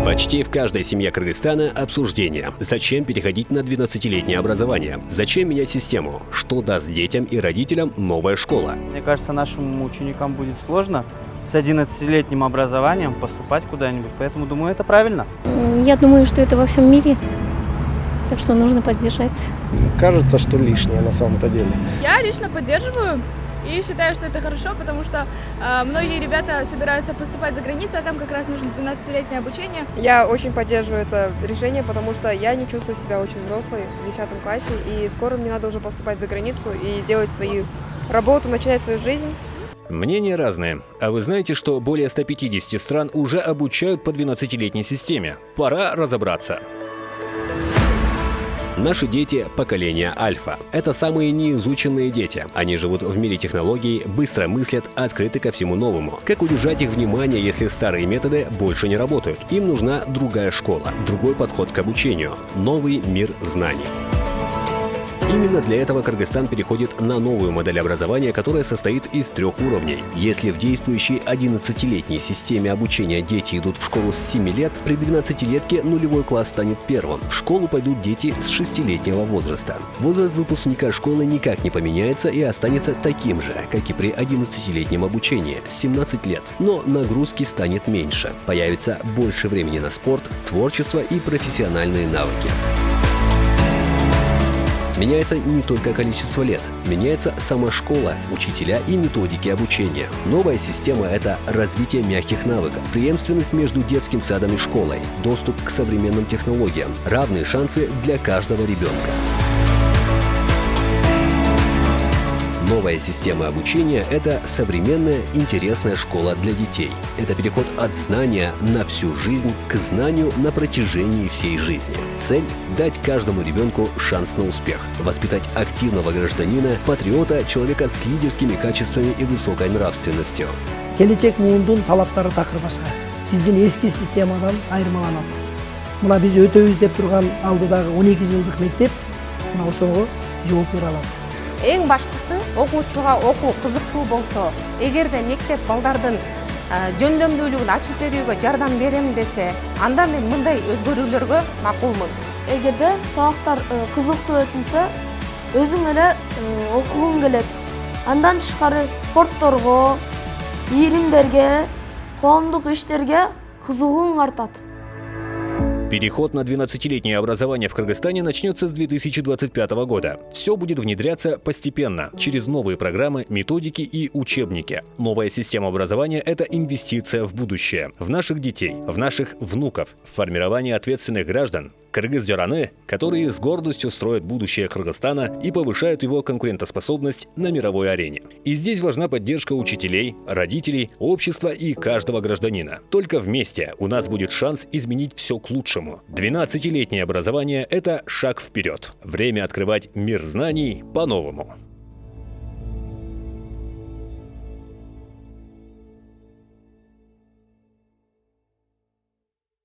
Почти в каждой семье Кыргызстана обсуждение. Зачем переходить на 12-летнее образование? Зачем менять систему? Что даст детям и родителям новая школа? Мне кажется, нашим ученикам будет сложно с 11-летним образованием поступать куда-нибудь, поэтому думаю, это правильно. Я думаю, что это во всем мире, так что нужно поддержать. Кажется, что лишнее на самом-то деле. Я лично поддерживаю и считаю, что это хорошо, потому что многие ребята собираются поступать за границу, а там как раз нужно 12-летнее обучение. Я очень поддерживаю это решение, потому что я не чувствую себя очень взрослой в 10 классе, и скоро мне надо уже поступать за границу и делать свою работу, начинать свою жизнь. Мнения разные. А вы знаете, что более 150 стран уже обучают по 12-летней системе? Пора разобраться. Наши дети – поколение альфа. Это самые неизученные дети. Они живут в мире технологий, быстро мыслят, открыты ко всему новому. Как удержать их внимание, если старые методы больше не работают? Им нужна другая школа, другой подход к обучению, новый мир знаний. Именно для этого Кыргызстан переходит на новую модель образования, которая состоит из 3 уровней. Если в действующей 11-летней системе обучения дети идут в школу с 7 лет, при 12-летке нулевой класс станет первым. В школу пойдут дети с 6-летнего возраста. Возраст выпускника школы никак не поменяется и останется таким же, как и при 11-летнем обучении – 17 лет. Но нагрузки станет меньше. Появится больше времени на спорт, творчество и профессиональные навыки. Меняется не только количество лет, меняется сама школа, учителя и методики обучения. Новая система – это развитие мягких навыков, преемственность между детским садом и школой, доступ к современным технологиям, равные шансы для каждого ребенка. Новая система обучения – это современная, интересная школа для детей. Это переход от знания на всю жизнь к знанию на протяжении всей жизни. Цель – дать каждому ребенку шанс на успех, воспитать активного гражданина, патриота, человека с лидерскими качествами и высокой нравственностью. Келечек муундун талаптары такыр башка. Биздин эски системадан айырмаланат. Мына биз өтөбүз деп турган алдыдагы 12 жылдык мектеп мына ошого жооп бере алат. Эң башкысы окуучуга окуу кызыктуу болсо, эгерде мектеп балдардын жөндөмдүүлүгүн ачып берүүгө жардам берем десе, анда мен мындай өзгөрүүлөргө макулмун. Эгерде сабактар кызыктуу өтүлсө, өзүң эле окугуң келет. Андан тышкары спортторго, ийримдерге, коомдук иштерге кызыгууң артат. Переход на 12-летнее образование в Кыргызстане начнется с 2025 года. Все будет внедряться постепенно, через новые программы, методики и учебники. Новая система образования – это инвестиция в будущее, в наших детей, в наших внуков, в формирование ответственных граждан, кыргыз-жараны, которые с гордостью строят будущее Кыргызстана и повышают его конкурентоспособность на мировой арене. И здесь важна поддержка учителей, родителей, общества и каждого гражданина. Только вместе у нас будет шанс изменить все к лучшему. 12-летнее образование – это шаг вперед. Время открывать мир знаний по-новому.